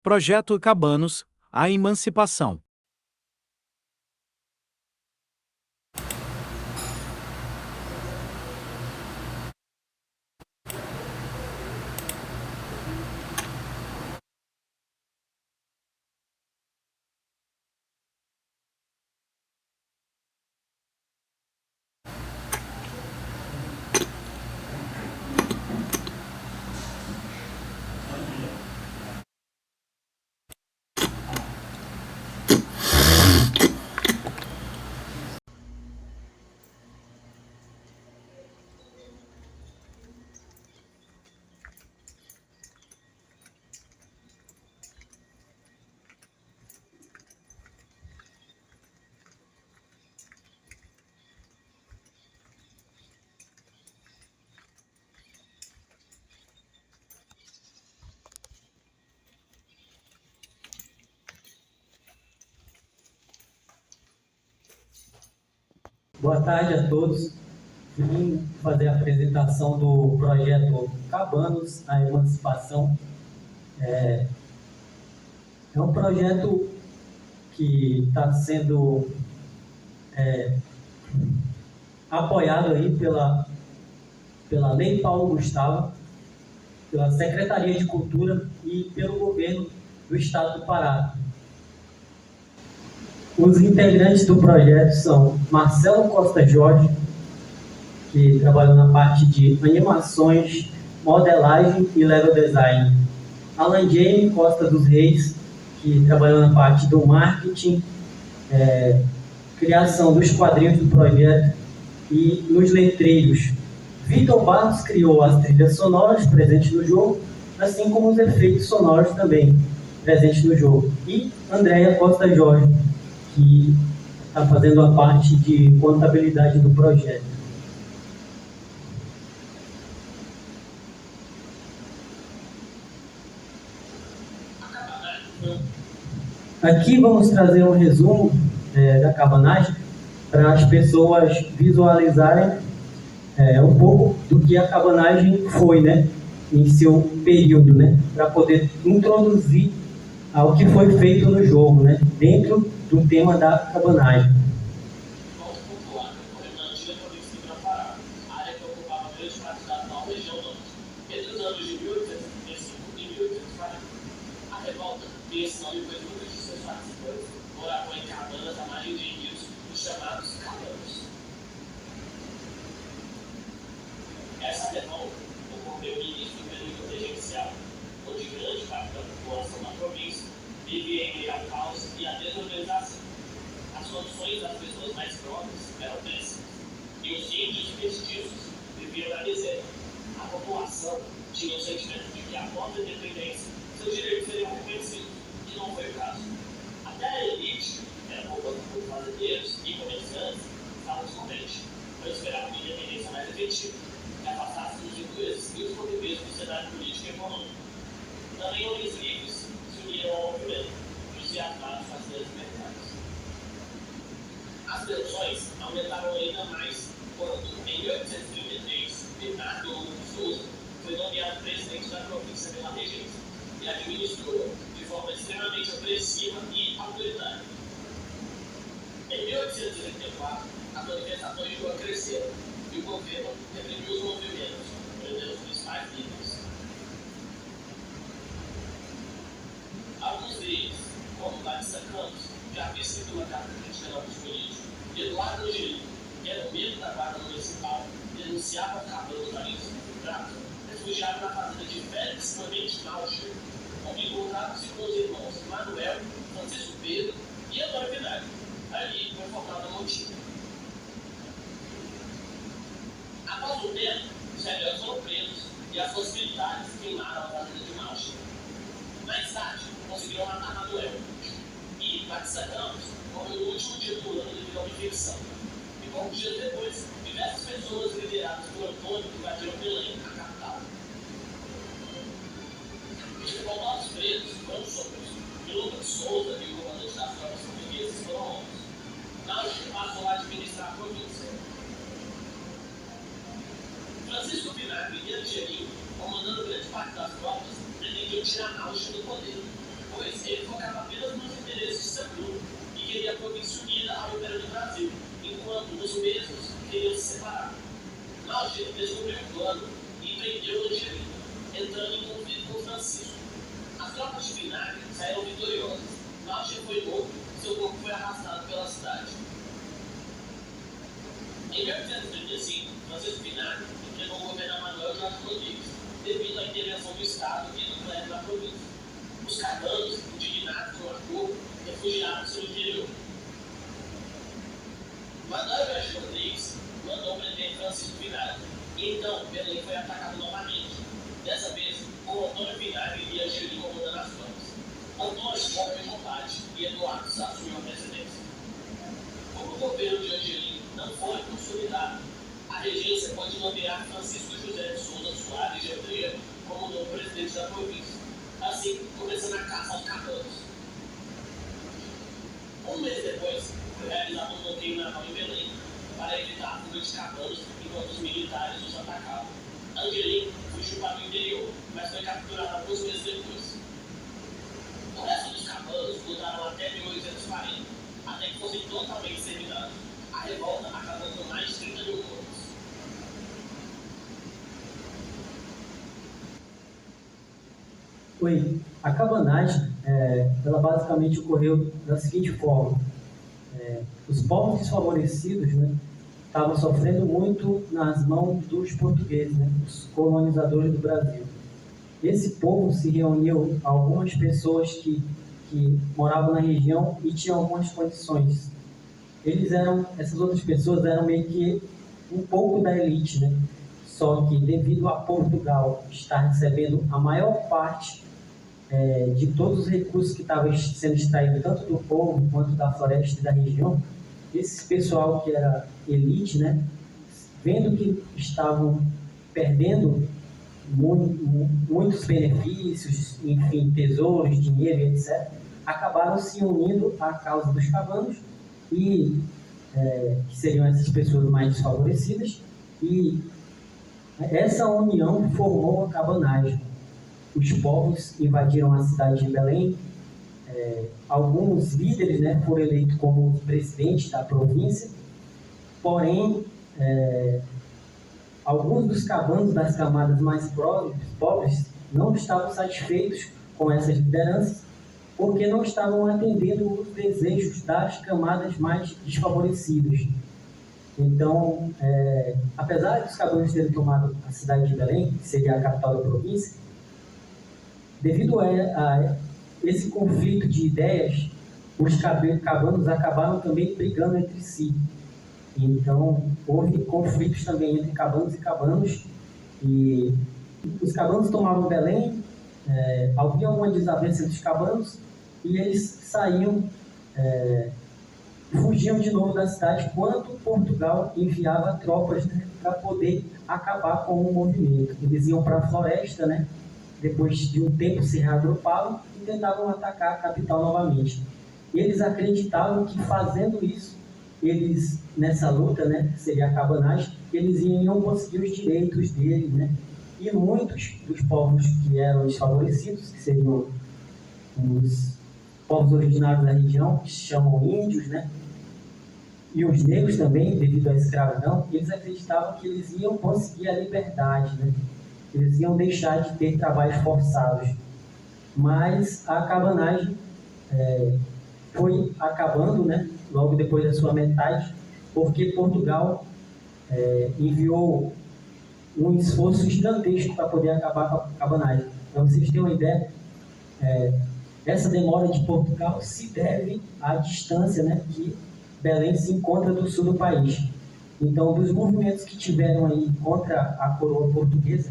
Projeto Cabanos, a emancipação. Boa tarde a todos. Vim fazer a apresentação do projeto Cabanos, a Emancipação. É um projeto que está sendo apoiado aí pela Lei Paulo Gustavo, pela Secretaria de Cultura e pelo governo do Estado do Pará. Os integrantes do projeto são Marcelo Costa Jorge, que trabalhou na parte de animações, modelagem e level design. Alan Jaime Costa dos Reis, que trabalhou na parte do marketing, criação dos quadrinhos do projeto e nos letreiros. Vitor Barros criou as trilhas sonoras presentes no jogo, assim como os efeitos sonoros também presentes no jogo. E Andréia Costa Jorge, que está fazendo a parte de contabilidade do projeto. Aqui vamos trazer um resumo da cabanagem para as pessoas visualizarem um pouco do que a cabanagem foi, né, em seu período, né, para poder introduzir ao que foi feito no jogo, né, dentro do tema da cabanagem. Essa revolta ocorreu no início do período regencial, onde grande parte da população da província vivia em meio ao caos e à desorganização. As condições das pessoas mais pobres eram péssimas, e os índios mestiços viviam na miséria. A população tinha o sentimento de que, após a independência, seus direitos seriam reconhecidos, e não foi o caso. Até a elite, que era composta por fazendeiros e comerciantes, estava descontente, pois esperava uma independência mais efetiva, que afastasse os ingleses e os portugueses do cenário político e econômico. Também homens livres se uniram ao movimento, entusiasmados com as leis mercados. As tensões aumentaram ainda mais quando, em 1833, Bernardo Hugo de Souza foi nomeado presidente da província pela regência e administrou de forma extremamente opressiva e autoritária. Em 1884, as manifestações de rua cresceram e o governo reprimiu os movimentos, prendendo os principais líderes. Alguns deles, como Batista Campos, que havia sido uma carta crítica no âmbito político, e Eduardo Angelino, que era o membro da guarda municipal, denunciava cabanos ali no trato, refugiaram na fazenda de Félix Clemente Malcher, onde encontraram-se com os irmãos Manuel, Francisco Pedro e Antônio Vinagre. Ali foi formada a motim. Após um tempo, os rebeldes foram presos e as forças militares queimaram a fazenda de Malcher. Mais tarde, conseguiram matar Manuel. E Batista Campos morreu no último dia do ano devido a uma infecção. E poucos dias depois, diversas pessoas lideradas por Antônio invadiram Belém, a capital. Os revoltados presos foram soltos. E Lucas Souza e o comandante das tropas portuguesas foram mortos. Malcher passou a administrar a província. Francisco Vinagre e Angelino, comandando grande parte das tropas, pretendiam tirar Malcher do poder, pois pois ele focava apenas nos interesses de seu grupo e queria a província unida ao Império do Brasil, enquanto os mesmos queriam se separar. Náutilus descobriu o plano e prendeu Angelino, entrando em conflito com Francisco. As tropas de Vinagre saíram vitoriosas. Náutilus foi morto e seu corpo foi arrastado pela cidade. Em 1835, Francisco Vinagre entregou o governo a Manuel Jorge Rodrigues, devido à intervenção do Estado e do clero da província. Os cabanos, indignados com o acordo, refugiaram-se no interior. Manuel Jorge Rodrigues mandou prender Francisco Vinagre, e então Belém foi atacado novamente. Dessa vez, com Antônio Vinagre e Angelino comandando as tropas. Antônio morreu em combate e Eduardo assumiu a presidência. Como o governo de Angelino não foi consolidado, a regência pode nomear Francisco José de Souza Soares de Andrea como novo presidente da província, assim começando a caça aos cabanos. Um mês depois, foi realizado um bloqueio naval em Belém, para evitar a fuga de cabanos enquanto os militares os atacavam. Angelino fugiu para o interior, mas foi capturado alguns meses depois. O resto dos cabanos lutaram até 1840, até que fossem totalmente exterminados. A revolta acabou com mais de 30 mil mortos. A cabanagem, ela basicamente ocorreu da seguinte forma. Os povos desfavorecidos, né, estavam sofrendo muito nas mãos dos portugueses, né, os colonizadores do Brasil. Esse povo se reuniu a algumas pessoas que moravam na região e tinham algumas condições. Essas outras pessoas eram meio que um pouco da elite, né? Só que devido a Portugal estar recebendo a maior parte de todos os recursos que estavam sendo extraídos tanto do povo quanto da floresta e da região, esse pessoal que era elite, né, vendo que estavam perdendo muitos benefícios, enfim, tesouros, dinheiro, etc., acabaram se unindo à causa dos cabanos, que seriam essas pessoas mais desfavorecidas, e essa união formou a cabanagem. Os povos invadiram a cidade de Belém, alguns líderes, né, foram eleitos como presidente da província, porém, alguns dos cabanos das camadas mais pobres não estavam satisfeitos com essas lideranças, porque não estavam atendendo os desejos das camadas mais desfavorecidas. Então, apesar dos cabanos terem tomado a cidade de Belém, que seria a capital da província, devido a esse conflito de ideias, os cabanos acabaram também brigando entre si. Então, houve conflitos também entre cabanos e cabanos, e os cabanos tomavam Belém, havia uma desavença entre os cabanos, e eles saíam, fugiam de novo da cidade, quando Portugal enviava tropas, né, para poder acabar com o movimento. Eles iam para a floresta, né, depois de um tempo se reagrupavam e tentavam atacar a capital novamente. E eles acreditavam que fazendo isso, eles, nessa luta, né, que seria a cabanagem, eles iam conseguir os direitos deles, né? E muitos dos povos que eram desfavorecidos, que seriam os povos originários da região, que se chamam índios, né? E os negros também, devido à escravidão, eles acreditavam que eles iam conseguir a liberdade, né? Eles iam deixar de ter trabalhos forçados. Mas a cabanagem foi acabando, né, logo depois da sua metade, porque Portugal enviou um esforço gigantesco para poder acabar com a cabanagem. Para vocês terem uma ideia, essa demora de Portugal se deve à distância, né, que Belém se encontra do sul do país. Então, dos movimentos que tiveram aí contra a coroa portuguesa,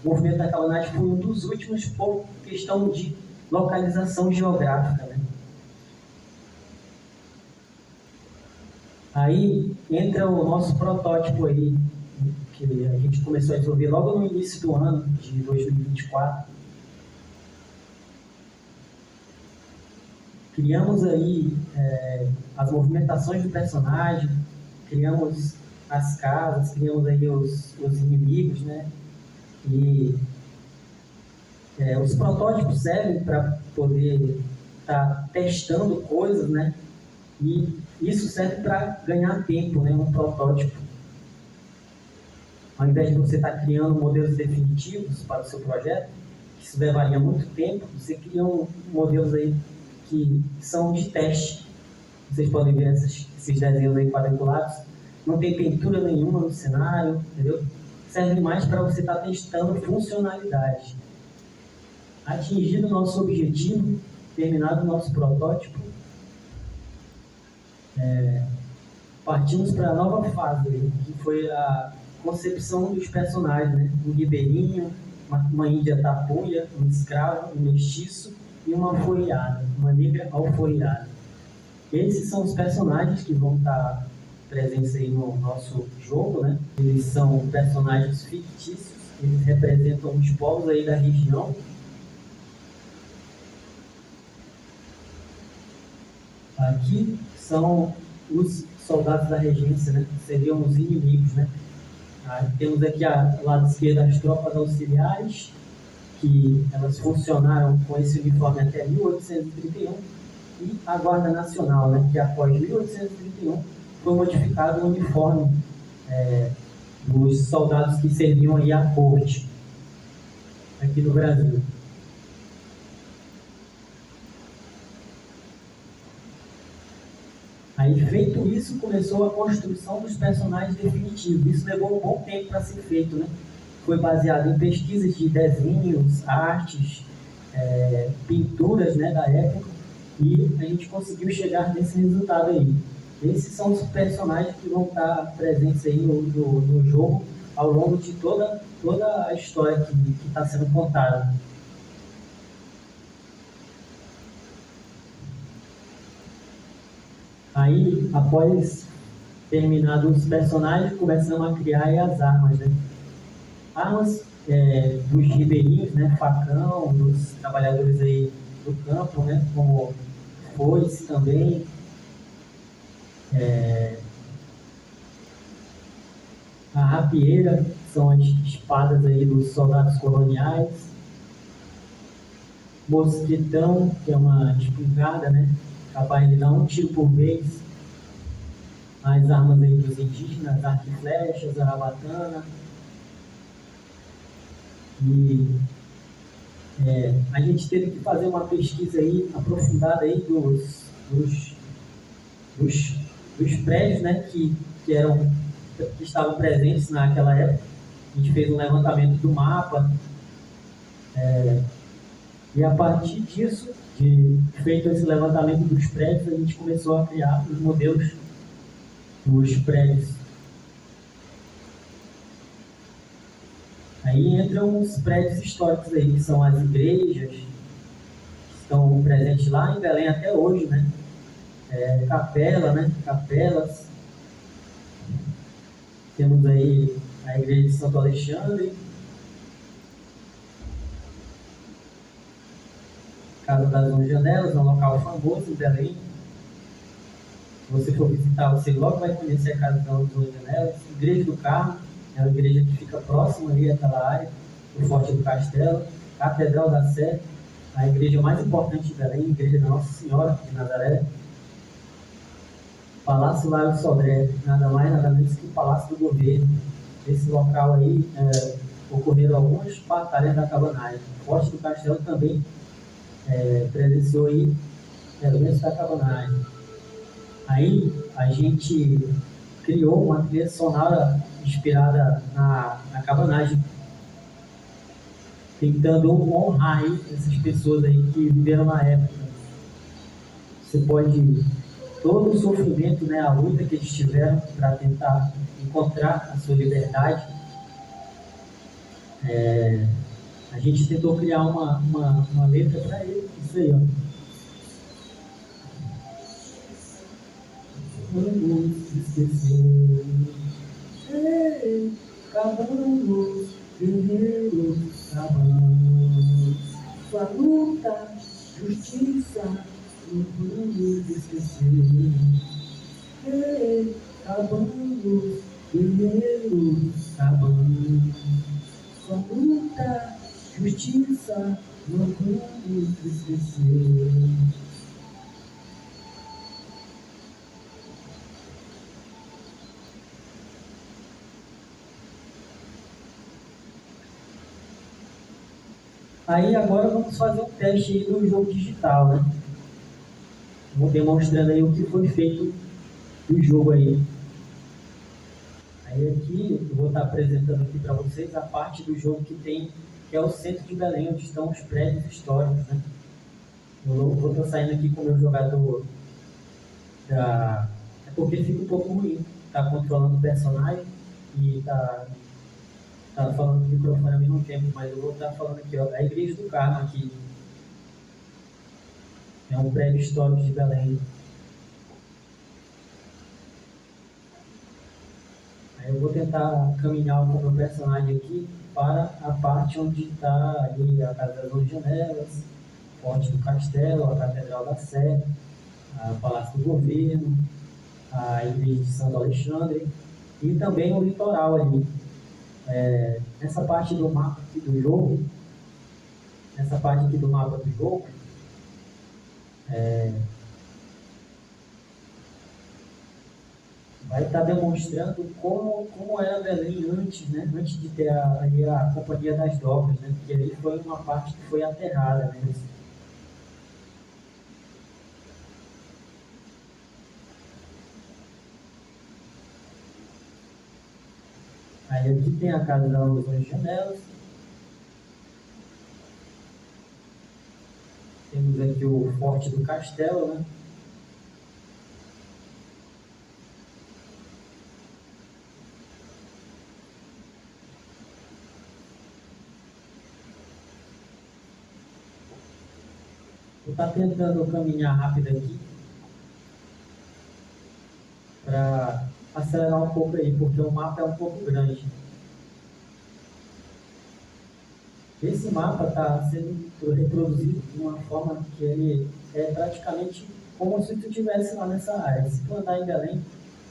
o movimento da cabanagem foi um dos últimos por questão de localização geográfica, né? Aí entra o nosso protótipo aí, que a gente começou a desenvolver logo no início do ano de 2024. Criamos aí as movimentações do personagem, criamos as casas, criamos aí os inimigos, né? E Os protótipos servem para poder estar testando coisas, né? E isso serve para ganhar tempo, né? Um protótipo. Ao invés de você estar criando modelos definitivos para o seu projeto, que isso levaria muito tempo, você cria modelos aí que são de teste. Vocês podem ver esses desenhos aí quadriculados. Não tem pintura nenhuma no cenário, entendeu? Serve mais para você estar testando funcionalidade. Atingido o nosso objetivo, terminado o nosso protótipo, partimos para a nova fase, que foi a concepção dos personagens, né? Um ribeirinho, uma índia tapuia, um escravo, um mestiço e uma afoiada, uma negra alfoiada. Esses são os personagens que vão estar presentes aí no nosso jogo, né? Eles são personagens fictícios, eles representam os povos aí da região. Aqui são os soldados da regência, né? Seriam os inimigos, né? Temos aqui ao lado esquerdo as tropas auxiliares, que elas funcionaram com esse uniforme até 1831, e a Guarda Nacional, né? Que após 1831 foi modificado o uniforme dos soldados que serviam aí à corte aqui no Brasil. Aí, feito isso, começou a construção dos personagens definitivos. Isso levou um bom tempo para ser feito, né? Foi baseado em pesquisas de desenhos, artes, pinturas, né, da época, e a gente conseguiu chegar nesse resultado aí. Esses são os personagens que vão estar presentes aí no jogo ao longo de toda a história que está sendo contada. Aí, após terminados os personagens, começamos a criar aí as armas, né? Armas dos ribeirinhos, né? Facão, dos trabalhadores aí do campo, né? Como foice também. A rapieira, são as espadas aí dos soldados coloniais. Mosquetão, que é uma espingarda, né? Capaz de dar um tiro por vez. As armas aí dos indígenas, arco e flechas, zarabatana. E a gente teve que fazer uma pesquisa aí aprofundada aí dos prédios, né, que estavam presentes naquela época. A gente fez um levantamento do mapa, e a partir disso, feito esse levantamento dos prédios, a gente começou a criar os modelos dos prédios. Aí entram os prédios históricos aí, que são as igrejas, que estão presentes lá em Belém até hoje, né? Capela, né? Capelas. Temos aí a igreja de Santo Alexandre, Casa das 11 Janelas, é um local famoso em Belém. Se você for visitar, você logo vai conhecer a Casa das 11 Janelas. Igreja do Carmo, é uma igreja que fica próxima ali àquela área, o Forte do Castelo. Catedral da Sé, a igreja mais importante de Belém, a igreja da Nossa Senhora de Nazaré. Palácio Lário Sodré, nada mais, nada menos que o Palácio do Governo. Esse local aí, ocorreram algumas batalhas da cabanagem. O Forte do Castelo também presenciou aí elementos da cabanagem. Aí a gente criou uma trilha sonora inspirada na cabanagem, tentando honrar aí essas pessoas aí que viveram na época. Você pode, todo o sofrimento, né, a luta que eles tiveram para tentar encontrar a sua liberdade, a gente tentou criar uma letra para ele, isso aí, ó. Vamos esquecer, acabamos, guerreiros, acabamos, sua luta, justiça, não vamos esquecer, acabamos, guerreiros, acabamos, sua luta, Justiça não pode esquecer. Aí agora vamos fazer um teste aí do jogo digital, né? Vou demonstrando aí o que foi feito do jogo aí. Aí aqui eu vou estar apresentando aqui para vocês a parte do jogo que é o centro de Belém, onde estão os prédios históricos, né? Eu vou estar saindo aqui com o meu jogador é porque fica um pouco ruim estar controlando o personagem e tá falando no microfone ao mesmo tempo, mas eu vou estar falando aqui, ó, a Igreja do Carmo aqui. É um prédio histórico de Belém. Aí eu vou tentar caminhar com o meu personagem aqui para a parte onde está ali a Casa das 11 Janelas, Forte do Castelo, a Catedral da Sé, o Palácio do Governo, a Igreja de Santo Alexandre e também o litoral ali. Nessa parte do mapa aqui do jogo, vai estar demonstrando como era Belém antes, né? Antes de ter a Companhia das Docas, né? Porque ali foi uma parte que foi aterrada, né? Aí aqui tem a Casa das 11 Janelas. Temos aqui o Forte do Castelo, né? Vou estar tentando caminhar rápido aqui para acelerar um pouco aí, porque o mapa é um pouco grande. Esse mapa está sendo reproduzido de uma forma que ele é praticamente como se tu estivesse lá nessa área. Se tu andar em Belém,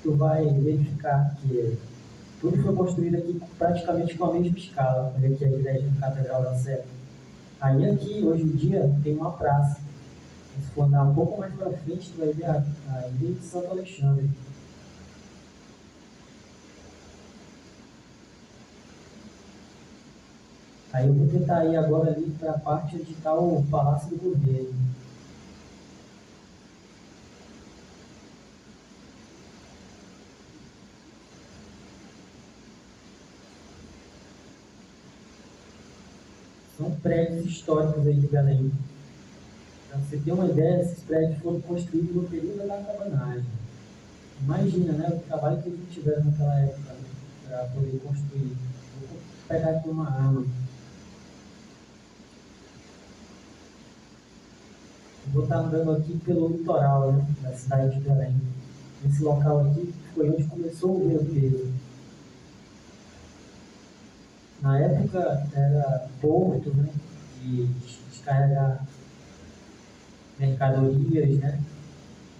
tu vai verificar que tudo foi construído aqui praticamente com a mesma escala. Olha aqui a igreja da Catedral da Sé. Aí aqui, hoje em dia, tem uma praça. Se for andar um pouco mais para frente, tu vai ver a igreja de Santo Alexandre. Aí eu vou tentar ir agora ali para a parte onde está o Palácio do Governo. São prédios históricos aí de Belém. Para você ter uma ideia, esses prédios foram construídos no período da cabanagem. Imagina, né, o trabalho que eles tiveram naquela época, né, para poder construir. Vou pegar aqui uma arma. Vou estar andando aqui pelo litoral, né, da cidade de Belém. Esse local aqui foi onde começou o Rio Tejo. Na época era porto, né, de descarregar mercadorias, né,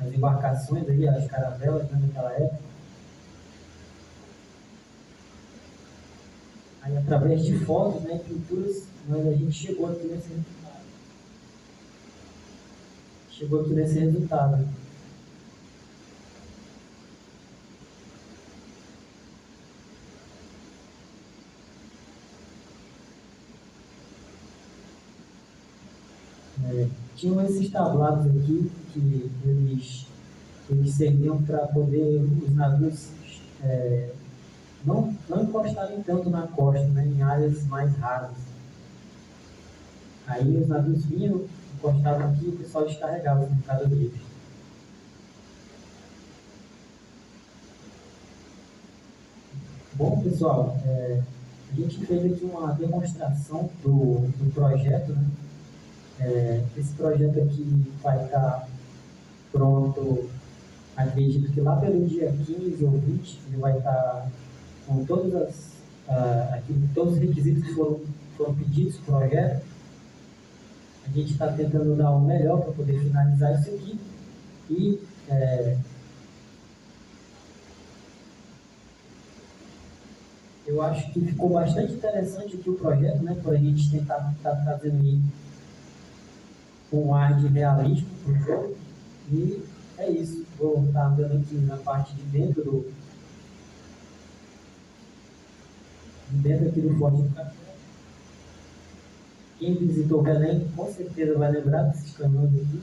as embarcações aí, as caravelas, né, naquela época. Aí através de fotos, né, e pinturas, a gente chegou aqui nesse resultado. Tinham esses tablados aqui que eles serviam para poder os navios não encostarem tanto na costa, né, em áreas mais rasas. Aí os navios vinham, encostavam aqui e o pessoal descarregava as mercadorias. Bom, pessoal, a gente fez aqui uma demonstração do projeto, né? Esse projeto aqui vai estar pronto, acredito que lá pelo dia 15 ou 20, ele vai estar com todos os requisitos que foram pedidos para o projeto. A gente está tentando dar o melhor para poder finalizar isso aqui e Eu acho que ficou bastante interessante aqui o projeto, né? Por a gente tentar estar trazendo aí um ar de realismo para o jogo. E é isso. Vou estar andando aqui na parte de dentro aqui do Forte do Café. Quem visitou Belém com certeza vai lembrar desses caminhões aqui.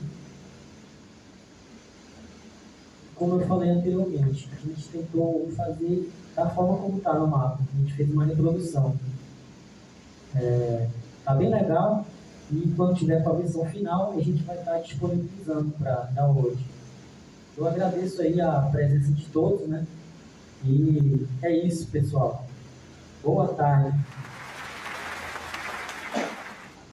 Como eu falei anteriormente, a gente tentou fazer da forma como está no mapa. A gente fez uma reprodução. Tá bem legal. E quando tiver com a versão final, a gente vai estar disponibilizando para download. Eu agradeço aí a presença de todos, né? E é isso, pessoal. Boa tarde.